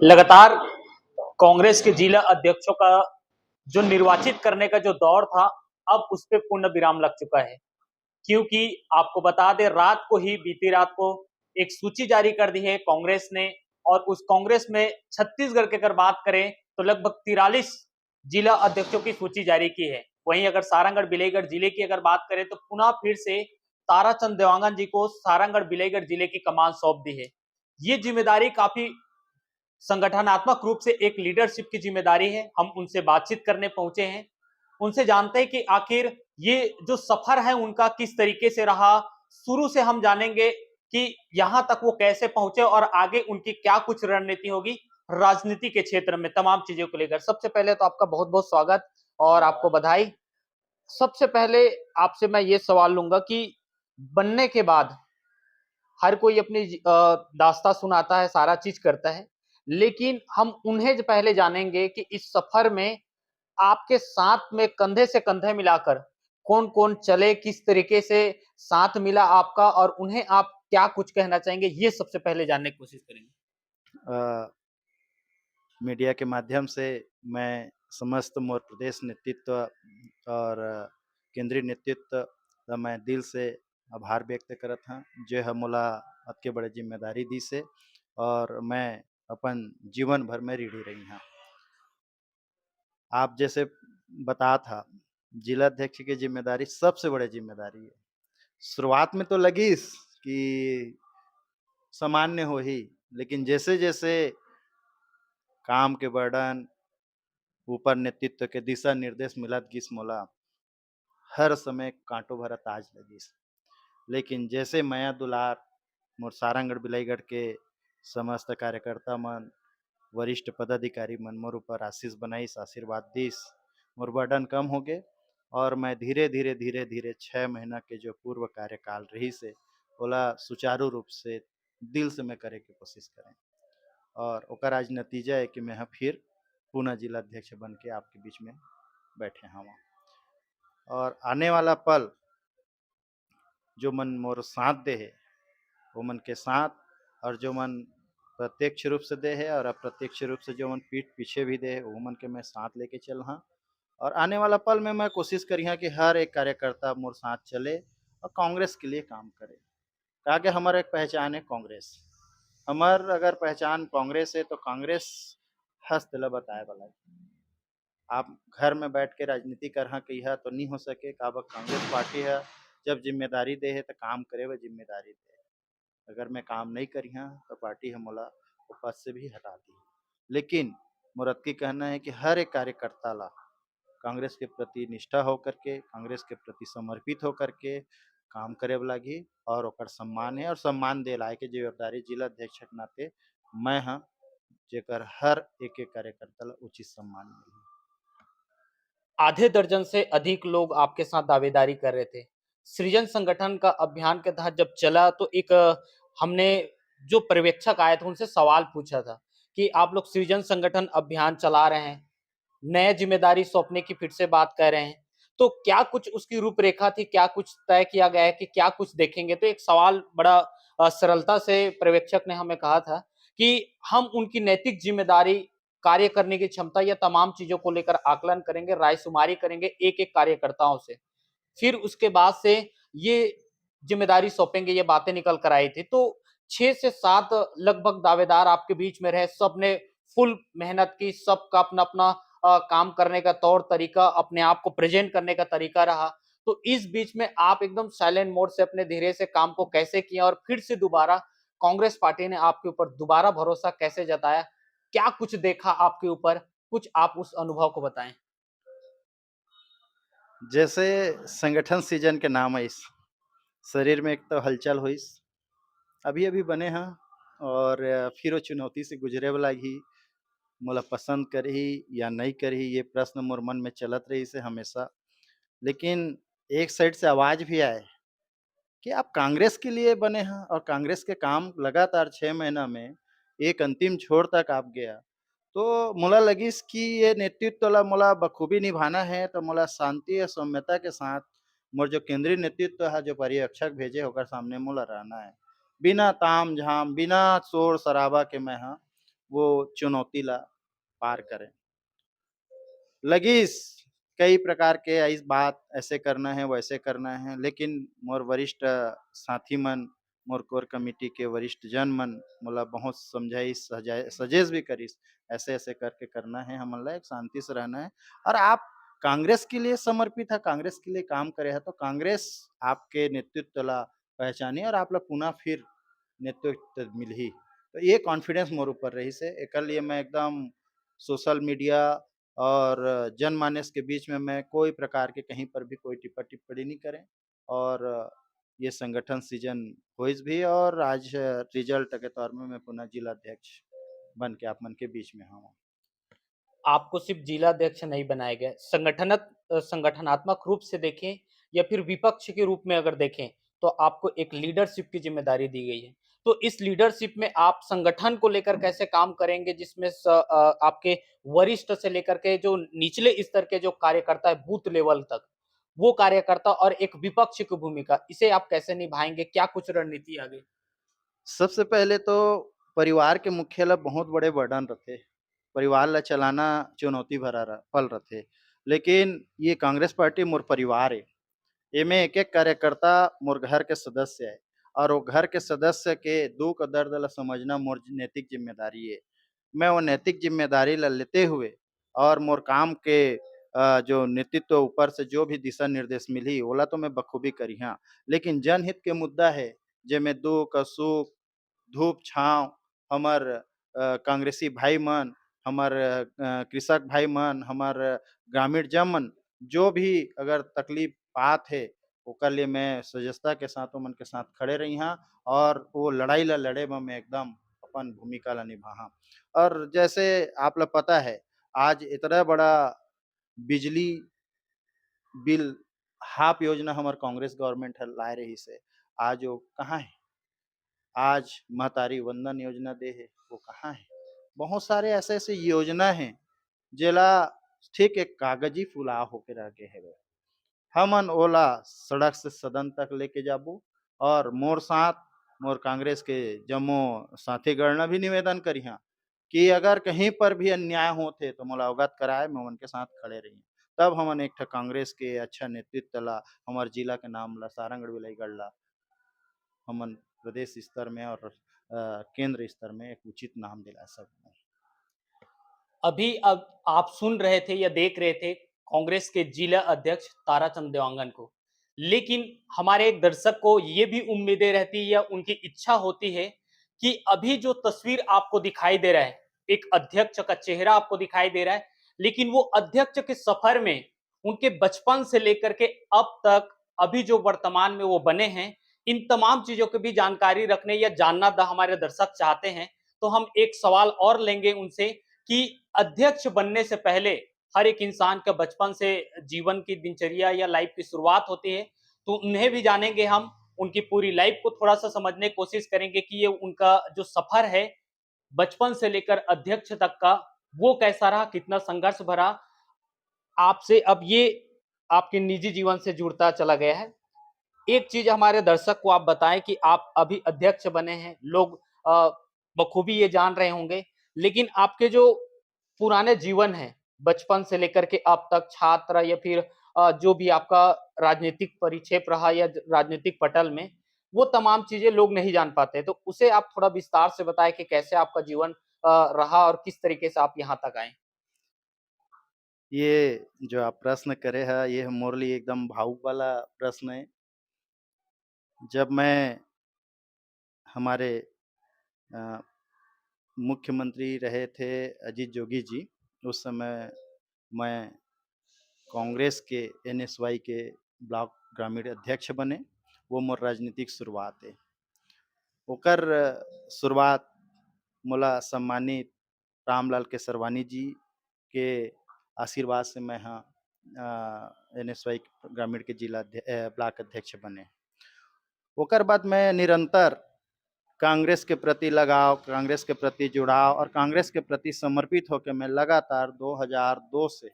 लगातार कांग्रेस के जिला अध्यक्षों का जो निर्वाचित करने का जो दौर था, अब उस पे पूर्ण विराम लग चुका है। क्योंकि आपको बता दें, रात को ही बीती रात को एक सूची जारी कर दी है कांग्रेस ने। और उस कांग्रेस में छत्तीसगढ़ की अगर बात करें तो लगभग 43 जिला अध्यक्षों की सूची जारी की है। वहीं अगर सारंगढ़ बिलाईगढ़ जिले की अगर बात करें तो पुनः फिर से ताराचंद देवांगन जी को सारंगढ़ बिलाईगढ़ जिले की कमान सौंप दी है। ये जिम्मेदारी काफी संगठनात्मक रूप से एक लीडरशिप की जिम्मेदारी है। हम उनसे बातचीत करने पहुंचे हैं, उनसे जानते हैं कि आखिर ये जो सफर है उनका किस तरीके से रहा। शुरू से हम जानेंगे कि यहां तक वो कैसे पहुंचे और आगे उनकी क्या कुछ रणनीति होगी राजनीति के क्षेत्र में, तमाम चीजों को लेकर। सबसे पहले तो आपका बहुत बहुत स्वागत और आपको बधाई। सबसे पहले आपसे मैं ये सवाल लूंगा कि बनने के बाद हर कोई अपनी दास्तां सुनाता है, सारा चीज करता है, लेकिन हम उन्हें पहले जानेंगे कि इस सफर में आपके साथ में कंधे से कंधे मिलाकर कौन कौन चले, किस तरीके से साथ मिला आपका, और उन्हें आप क्या कुछ कहना चाहेंगे, ये सबसे पहले जानने की कोशिश करेंगे। अ, मीडिया के माध्यम से मैं समस्त मोर प्रदेश नेतृत्व और केंद्रीय नेतृत्व का मैं दिल से आभार व्यक्त करत हूँ जो हम मोला अतके बड़े जिम्मेदारी दी से और मैं अपन जीवन भर में ऋणी रही हूँ। आप जैसे बता था जिला अध्यक्ष की जिम्मेदारी सबसे बड़ी जिम्मेदारी है। शुरुआत में तो लगी कि सामान्य हो ही, लेकिन जैसे जैसे काम के बर्डन ऊपर नेतृत्व के दिशा निर्देश मिलत गिस मोला हर समय कांटो भरा ताज लगिस। लेकिन जैसे माया दुलार मोर सारंगढ़ बिलाईगढ़ के समस्त कार्यकर्ता मन वरिष्ठ पदाधिकारी मन मोर ऊपर आशीष बनाइस, आशीर्वाद दिस, मोर बर्डन कम हो गए और मैं धीरे धीरे धीरे धीरे 6 महीना के जो पूर्व कार्यकाल रही से ओला सुचारू रूप से दिल से मैं करे के कोशिश करें और ओकर आज नतीजा है कि मैं फिर पुनः जिला अध्यक्ष बन के आपके बीच में बैठे हूँ। और आने वाला पल जो मन मोर साथ दे है वो मन के साथ, और जो मन प्रत्यक्ष रूप से दे है और अप्रत्यक्ष रूप से जो मन पीठ पीछे भी दे है वो मन के मैं साथ लेके चल हाँ। और आने वाला पल में मैं कोशिश करी हाँ कि हर एक कार्यकर्ता मोर साथ चले और कांग्रेस के लिए काम करे। आगे हमारा एक पहचान है कांग्रेस, हमार अगर पहचान कांग्रेस है तो कांग्रेस हस्त ल बताए वाला आप घर में बैठ के राजनीति कर हाँ कही तो नहीं हो सके। काबर कांग्रेस पार्टी है जब जिम्मेदारी दे है तो काम करे वह जिम्मेदारी दे। अगर मैं काम नहीं करी हाँ तो पार्टी हम मोला वो पद से भी हटा दी। लेकिन मोर अतकी कहना है कि हर एक कार्यकर्ता ला कांग्रेस के प्रति निष्ठा होकर के, कांग्रेस के प्रति समर्पित होकर के काम करे लागी और ओकर सम्मान है और सम्मान दे लाए के जवाबदारी जिला अध्यक्ष के नाते मैं हाँ जेकर हर एक एक कार्यकर्ता ला उचित सम्मान मिली। आधे दर्जन से अधिक लोग आपके साथ दावेदारी कर रहे थे। सृजन संगठन का अभियान के तहत जब चला तो एक हमने जो पर्यवेक्षक आए थे उनसे सवाल पूछा था कि आप लोग सृजन संगठन अभियान चला रहे हैं, नए जिम्मेदारी सौंपने की फिर से बात कर रहे हैं, तो क्या कुछ उसकी रूपरेखा थी, क्या कुछ तय किया गया है कि क्या कुछ देखेंगे? तो एक सवाल बड़ा सरलता से पर्यवेक्षक ने हमें कहा था कि हम उनकी नैतिक जिम्मेदारी, कार्य करने की क्षमता, या तमाम चीजों को लेकर आकलन करेंगे, रायशुमारी करेंगे एक एक कार्यकर्ताओं से, फिर उसके बाद से ये जिम्मेदारी सौंपेंगे। ये बातें निकल कर आई थी। तो 6 से 7 लगभग दावेदार आपके बीच में रहे, सबने फुल मेहनत की, सबका अपना अपना काम करने का तौर तरीका, अपने आप को प्रेजेंट करने का तरीका रहा। तो इस बीच में आप एकदम साइलेंट मोड से अपने धीरे से काम को कैसे किया और फिर से दोबारा कांग्रेस पार्टी ने आपके ऊपर दोबारा भरोसा कैसे जताया? क्या कुछ देखा आपके ऊपर? कुछ आप उस अनुभव को बताएं। जैसे संगठन सीजन के नाम है इस शरीर में एक तो हलचल हुई अभी अभी बने हाँ और फिर वो चुनौती से गुजरे वाला ही मोला पसंद करही या नहीं करही ये प्रश्न मोर मन में चलत रही से हमेशा। लेकिन एक साइड से आवाज भी आए कि आप कांग्रेस के लिए बने हैं और कांग्रेस के काम लगातार 6 महीना में एक अंतिम छोर तक आप गया तो मोला लगिस कि ये नेतृत्व ला मोला बखूबी निभाना है तो मोला शांति और सौम्यता के साथ मोर जो केंद्रीय नेतृत्व है जो पर्यवेक्षक भेजे होकर सामने मोला रहना है बिना ताम झाम बिना शोर शराबा के मैं हाँ वो चुनौती ला पार करें। लगीस कई प्रकार के इस बात ऐसे करना है वैसे करना है, लेकिन मोर वरिष्ठ साथी मन, मोर कोर कमेटी के वरिष्ठ जन मन मोला बहुत समझाइस सजेस भी करिस, ऐसे ऐसे करके करना है, हमन ला एक शांति से रहना है। और आप कांग्रेस के लिए समर्पित है, कांग्रेस के लिए काम करे है, तो कांग्रेस आपके नेतृत्व ला पहचानी और आप ला पुनः फिर नेतृत्व मिलही। तो ये कॉन्फिडेंस मोर ऊपर रही से, एकर लिए मैं एकदम सोशल मीडिया और जनमानस के बीच में मैं कोई प्रकार के कहीं पर भी कोई टिप्पणी नहीं करें। और ये संगठन सीजन हुईस भी, और आज रिजल्ट के तौर में मैं पुनः जिला अध्यक्ष बन के आप मन के बीच में हूँ। आपको सिर्फ जिला अध्यक्ष नहीं बनाया गया, संगठनात्मक रूप से देखें या फिर विपक्ष के रूप में अगर देखें, तो आपको एक लीडरशिप की जिम्मेदारी दी गई है। तो इस लीडरशिप में आप संगठन को लेकर कैसे काम करेंगे, जिसमें आपके वरिष्ठ से लेकर के जो निचले स्तर के जो कार्यकर्ता है बूथ लेवल तक, वो कार्यकर्ता और एक विपक्ष की भूमिका, इसे आप कैसे निभाएंगे? क्या कुछ रणनीति आगे? सबसे पहले तो परिवार के मुखिया ला बहुत बड़े बर्डन रथे, परिवार ला चलाना चुनौती भरा पल रथे। लेकिन ये कांग्रेस पार्टी मोर परिवार है, एमे एक-एक कार्यकर्ता मोर घर के सदस्य है, और वो घर के सदस्य के दुःख दर्द ला समझना मोर नैतिक जिम्मेदारी है। मैं वो नैतिक जिम्मेदारी ला लेते हुए और मोर काम के जो नेतृत्व ऊपर से जो भी दिशा निर्देश मिली ओला तो मैं बखूबी करिहा। लेकिन जनहित के मुद्दा है, जेमे दुःख सुख धूप छाँव हमर कांग्रेसी भाई मन, हमर कृषक भाई मन, हमर ग्रामीण जन मन जो भी अगर तकलीफ पात हे, ओकर लिए मैं सजगता के साथ ओमन के साथ खड़े रहिहा, और वो लड़ाई ला लड़े में मैं एकदम अपन भूमिका ला निभाहा। और जैसे आप ला पता है, आज इतना बड़ा बिजली बिल हाफ योजना हमर कांग्रेस गवर्नमेंट ह लाए रहीस हे, आज वो कहाँ है? आज महतारी वंदन योजना दे हे, वो कहाँ है? बहुत सारे ऐसे-ऐसे योजना हैं, जेला ठीक एक कागजी फुलाव होके रह गे हेवे। हमन ओला सड़क से सदन तक लेके जाबो, और मोर साथ मोर कांग्रेस के जम्मो साथीगण ला भी निवेदन करिहा कि अगर कहीं पर भी अन्याय होत हे तो मोला अवगत कराए, मैं ओमन के साथ खड़े रहिहा। तब हमन एक ठो कांग्रेस के अच्छा नेतृत्व ला, हमर जिला के नाम ला, सारंगढ़ विलायगढ़ ला हमन प्रदेश स्तर में और केंद्र स्तर में एक उचित नाम दिला सकते हैं। अभी अब आप सुन रहे थे या देख रहे थे कांग्रेस के जिला अध्यक्ष ताराचंद देवांगन को, लेकिन हमारे एक दर्शक को ये भी उम्मीदें रहती है या उनकी इच्छा होती है कि अभी जो तस्वीर आपको दिखाई दे रहा है, एक अध्यक्ष का चेहरा आपको दिखाई दे रहा है, लेकिन वो अध्यक्ष के सफर में उनके बचपन से लेकर के अब तक अभी जो वर्तमान में वो बने हैं, इन तमाम चीजों की भी जानकारी रखने या जानना हमारे दर्शक चाहते हैं। तो हम एक सवाल और लेंगे उनसे कि अध्यक्ष बनने से पहले हर एक इंसान का बचपन से जीवन की दिनचर्या या लाइफ की शुरुआत होती है, तो उन्हें भी जानेंगे हम, उनकी पूरी लाइफ को थोड़ा सा समझने की कोशिश करेंगे कि ये उनका जो सफर है बचपन से लेकर अध्यक्ष तक का, वो कैसा रहा, कितना संघर्ष भरा। आपसे अब ये आपके निजी जीवन से जुड़ता चला गया है। एक चीज हमारे दर्शक को आप बताएं कि आप अभी अध्यक्ष बने हैं, लोग बखूबी ये जान रहे होंगे, लेकिन आपके जो पुराने जीवन है बचपन से लेकर के अब तक, छात्र या फिर जो भी आपका राजनीतिक परिक्षेप रहा या राजनीतिक पटल में, वो तमाम चीजें लोग नहीं जान पाते, तो उसे आप थोड़ा विस्तार से बताएं कि कैसे आपका जीवन रहा और किस तरीके से आप यहाँ तक आए। ये जो आप प्रश्न करे है, ये मोर लिए एकदम भावुक वाला प्रश्न है। जब मैं हमारे अ, मुख्यमंत्री रहे थे अजीत जोगी जी, उस समय मैं कांग्रेस के एनएसवाई के ब्लॉक ग्रामीण अध्यक्ष बने, वो मोर राजनीतिक शुरुआत है। ओकर शुरुआत मोला सम्मानित रामलाल केसरवानी जी के आशीर्वाद से मैं हाँ एनएसवाई ग्रामीण के ब्लॉक अध्यक्ष बने। ओकर बाद मैं निरंतर कांग्रेस के प्रति लगाव, कांग्रेस के प्रति जुड़ाव और कांग्रेस के प्रति समर्पित होकर मैं लगातार 2002 से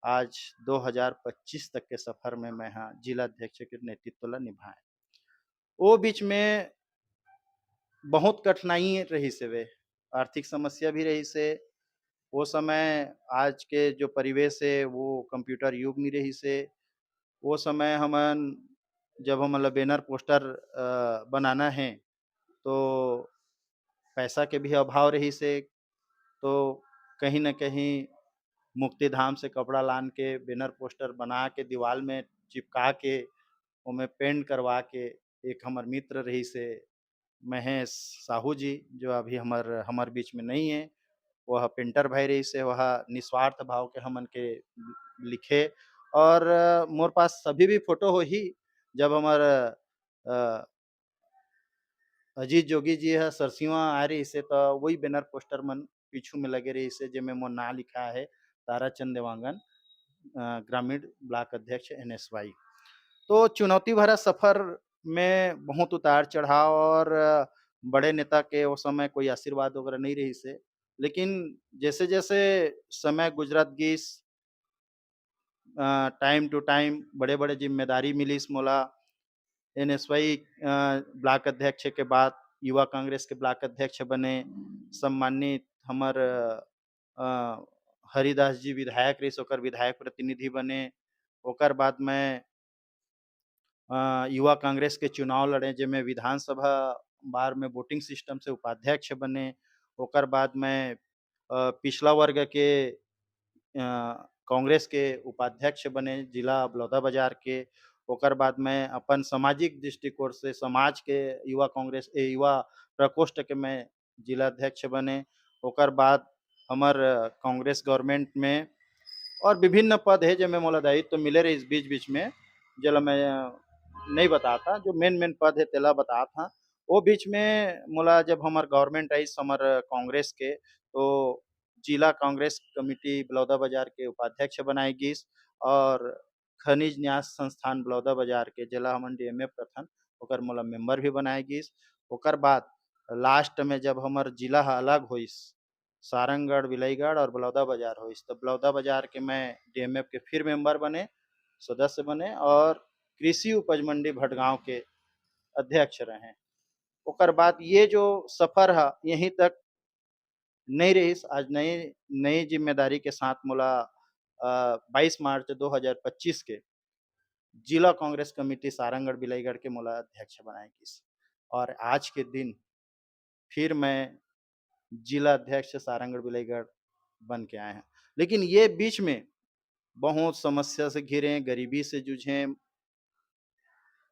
आज 2025 तक के सफर में मैं हाँ जिला अध्यक्ष के नेतृत्व ला निभाए। वो बीच में बहुत कठिनाई रही से वे, आर्थिक समस्या भी रही से। वो समय आज के जो परिवेश है वो कंप्यूटर युग नहीं रही से। वो समय हमन जब हमन ल बैनर पोस्टर बनाना है तो पैसा के भी अभाव रही से। तो कहीं न कहीं मुक्तिधाम से कपड़ा लान के बैनर पोस्टर बना के दीवाल में चिपका के ओमे पेंट करवा के एक हमर मित्र रहिस हे महेश साहू जी जो अभी हमर बीच में नहीं है। वह पेंटर भाई रहिस हे, वह निस्वार्थ भाव के हमन के लिखे और मोर पास अभी भी फ़ोटो होही जब हमर अ, अजीत जोगी जी ह सरसिवा आए रहिस हे त वही बैनर पोस्टर मन पीछू में लगे रहिस हे जेमे मोर नाम लिखाए हे ताराचंद देवांगन ग्रामीण ब्लॉक अध्यक्ष एनएसवाई। तो चुनौती भरा सफ़र में बहुत उतार-चढ़ाव और बड़े नेता के वो समय कोई आशीर्वाद वगैरह नहीं रहिस हे। लेकिन जैसे-जैसे समय गुजरत गिस टाइम टू टाइम बड़े-बड़े ज़िम्मेदारी मिलिस मोला। एनएसवाई ब्लॉक अध्यक्ष के बाद युवा कांग्रेस के ब्लॉक अध्यक्ष बने। सम्मानित हमर हरिदास जी विधायक रहिस ओकर विधायक प्रतिनिधि बने। ओकर बाद मैं युवा कांग्रेस के चुनाव लड़े जेमे विधानसभा बार में वोटिंग सिस्टम से उपाध्यक्ष बने। ओकर बाद मैं पिछला वर्ग के कांग्रेस के उपाध्यक्ष बने जिला बलौदाबाजार के। ओकर बाद मैं अपन सामाजिक दृष्टिकोण से समाज के युवा प्रकोष्ठ के मैं जिलाध्यक्ष बने। ओकर बाद हमर कांग्रेस गवर्नमेंट में और विभिन्न पद है जेमे मोला दायित्व मिले रहिस बीच-बीच में, जेला मैं नहीं बताता, जो मेन पद है तेला बतात हव। वो बीच में मोला जब हमर गवर्नमेंट आइस हमर कांग्रेस के तो जिला कांग्रेस कमेटी बलौदाबाजार के उपाध्यक्ष बनाए गिस और खनिज न्यास संस्थान बलौदाबाजार के जेला हमन डीएमएफ कथन ओकर मोला मेंबर भी बनाए गिस। ओकर बाद लास्ट में जब हमर जिला ह अलग होइस सारंगगढ़, विलईगढ़ और बलौदाबाजार होइस तो बलौदाबाजार के मैं डीएमएफ के फिर मेंबर बने, सदस्य बने और कृषि उपज मंडी भटगांव के अध्यक्ष रहे। ओकर बाद ये जो सफ़र है यहीं तक नहीं रहिस। आज नई नई ज़िम्मेदारी के साथ मोला 22 मार्च 2025 के जिला कांग्रेस कमेटी सारंगगढ़, बिलाईगढ़ के मोला अध्यक्ष बनाए गिस और आज के दिन फिर मैं जिला अध्यक्ष सारंगगढ़, बिलाईगढ़ बन के आए हैं। लेकिन ये बीच में बहुत समस्या से घिरे, गरीबी से जूझे,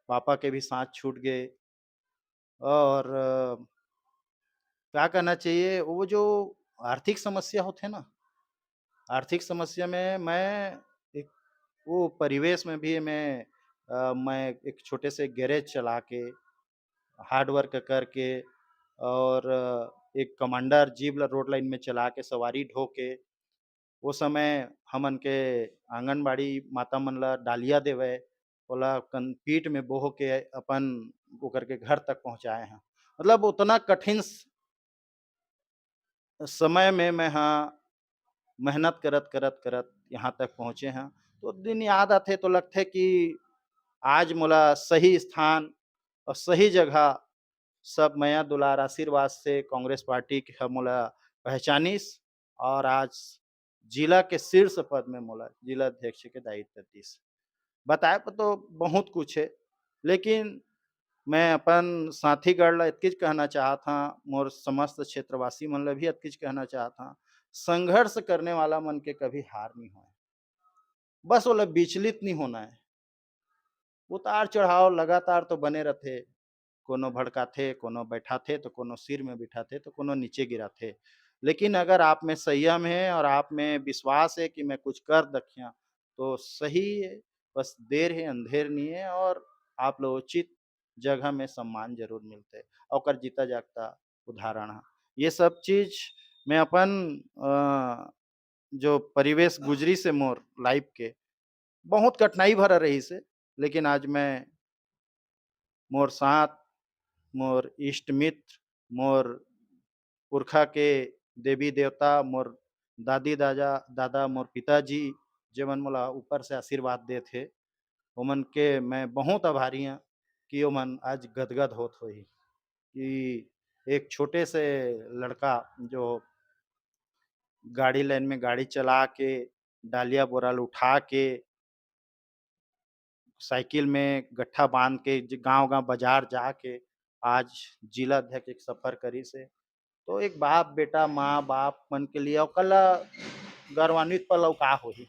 पापा के भी साथ छूट गए और क्या कहना चाहिए वो जो आर्थिक समस्या होथे ना, आर्थिक समस्या में मैं एक वो परिवेश में भी मैं एक छोटे से गैरेज चला के, हार्ड वर्क करके और एक कमांडर जीप ल रोड लाइन में चला के सवारी ढो के, वो समय हमन के आंगनबाड़ी माता मन ल डालिया देवय, ओला पीठ में बोह के अपन ओकर के घर तक पहुँचाए हैं। मतलब उतना कठिन समय में मैं हाँ मेहनत करत यहाँ तक पहुँचे हैं। तो दिन याद आथे तो लगथे कि आज मोला सही स्थान और सही जगह सब माया दुलार आशीर्वाद से कांग्रेस पार्टी के ह मोला पहचानिस और आज जिला के शीर्ष पद में मोला जिला अध्यक्ष के दायित्व दिस। बताए बर तो बहुत कुछ है, लेकिन मैं अपन साथीगढ़ ला एतकीच कहना चाहत हव, मोर समस्त क्षेत्रवासी मन ल भी एतकीच कहना चाहत हव, संघर्ष करने वाला मन के कभी हार नहीं होय। बस ओला विचलित नहीं होना है। उतार-चढ़ाव लगातार तो बने रथे। कोनो भड़काथे, कोनो बैठाथे तो कोनो सिर में बिठाथे तो कोनो नीचे गिराथे। लेकिन अगर आप में संयम है और आप में विश्वास है कि मैं कुछ कर दखिया तो सही है, बस देर है अंधेर नहीं है और आप ल उचित जगह में सम्मान ज़रूर मिलथे। ओकर जीता जागता उदाहरण ह। ये सब चीज़ मैं अपन जो परिवेश गुजरी से मोर लाइफ़ के बहुत कठिनाई भरा रहिस हे, लेकिन आज मैं मोर साथ, मोर इष्ट मित्र, मोर पुरखा के देवी-देवता, मोर दादा, मोर पिताजी जेमन मोला ऊपर से आशीर्वाद देत हे, ओमन के मैं बहुत आभारी हूँ कि ओमन आज गदगद होत होही कि एक छोटे से लड़का जो गाड़ी लाइन में गाड़ी चला के, डालिया बोराल उठा के, साइकिल में गट्ठा बाँध के गाँव-गाँव बाज़ार जाके आज जिला अध्यक्ष एक सफ़र करिस हे। तो एक बाप-बेटा, माँ-बाप मन के लिए ओकला गौरवान्वित पल अउ का होही।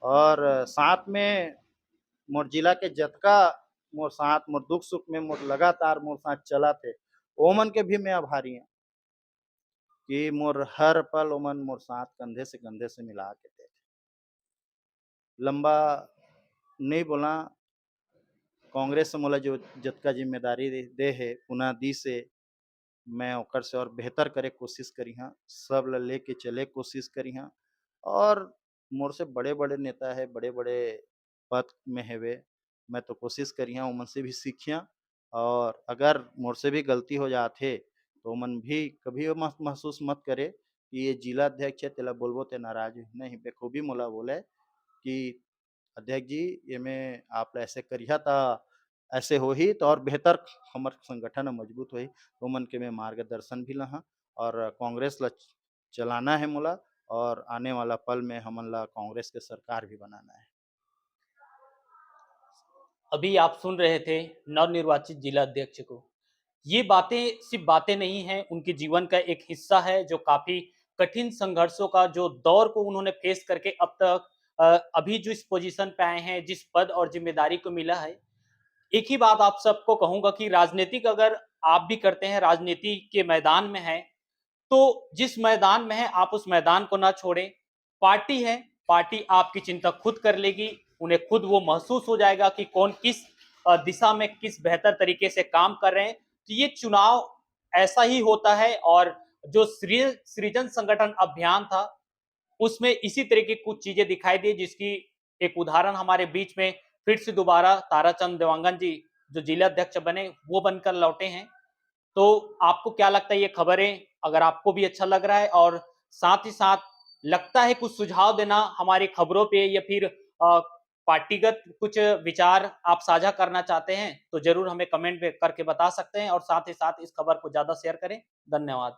और साथ में मोर जिला के जतका मोर साथ मोर दुःख-सुख में मोर लगातार मोर साथ चलत हे, ओमन के भी मैं आभारी हूँ कि मोर हर पल ओमन मोर साथ कंधे से कंधे से मिला के थे। लंबा नहीं बोला, कांग्रेस मोला जो जतका ज़िम्मेदारी दे हे पुनः दिस हे, मैं ओकर से और बेहतर करे कोशिश करिहा, सब ल लेके चले कोशिश करिहा और मोर से बड़े-बड़े नेता है, बड़े-बड़े पद में हेवे, मैं तो कोशिश करिहा ओमन से भी सीखिया और अगर मोर से भी गलती हो जात हे, तो ओमन भी कभी महसूस मत करे कि ये जिला अध्यक्ष है तेला बोलबो ते नाराज़ होही, नहीं बखूबी मोला बोले कि अध्यक्ष जी ये में आप ऐसे करिहा ता ऐसे होही तो और बेहतर हमर संगठन ह मजबूत होही। ओमन के मैं मार्गदर्शन भी लहा और कांग्रेस ल चलाना है मोला और आने वाला पल में हमन ला कांग्रेस के सरकार भी बनाना है। अभी आप सुन रहे थे नवनिर्वाचित जिला अध्यक्ष को। ये बातें सिर्फ बातें नहीं हैं, उनके जीवन का एक हिस्सा है जो काफ़ी कठिन संघर्षों का जो दौर को उन्होंने फेस करके अब तक अभी जो इस पोज़ीशन पे आए हैं, जिस पद और ज़िम्मेदारी को मिला है, एक ही बात आप सबको कहूँगा कि राजनीतिक अगर आप भी करते हैं, राजनीति के मैदान में हैं, तो जिस मैदान में है आप उस मैदान को ना छोड़ें। पार्टी है, पार्टी आपकी चिंता खुद कर लेगी, उन्हें खुद वो महसूस हो जाएगा कि कौन किस दिशा में किस बेहतर तरीके से काम कर रहे हैं। तो ये चुनाव ऐसा ही होता है और जो सृजन संगठन अभियान था, उसमें इसी तरह की कुछ चीजें दिखाई दी जिसकी एक उदाहरण हमारे बीच में फिर से दोबारा ताराचंद देवांगन जी जो जिला अध्यक्ष बने वो बनकर लौटे हैं। तो आपको क्या लगता है ये खबरें अगर आपको भी अच्छा लग रहा है और साथ ही साथ लगता है कुछ सुझाव देना हमारी खबरों पे या फिर पार्टीगत कुछ विचार आप साझा करना चाहते हैं तो जरूर हमें कमेंट में करके बता सकते हैं और साथ ही साथ इस खबर को ज्यादा शेयर करें। धन्यवाद।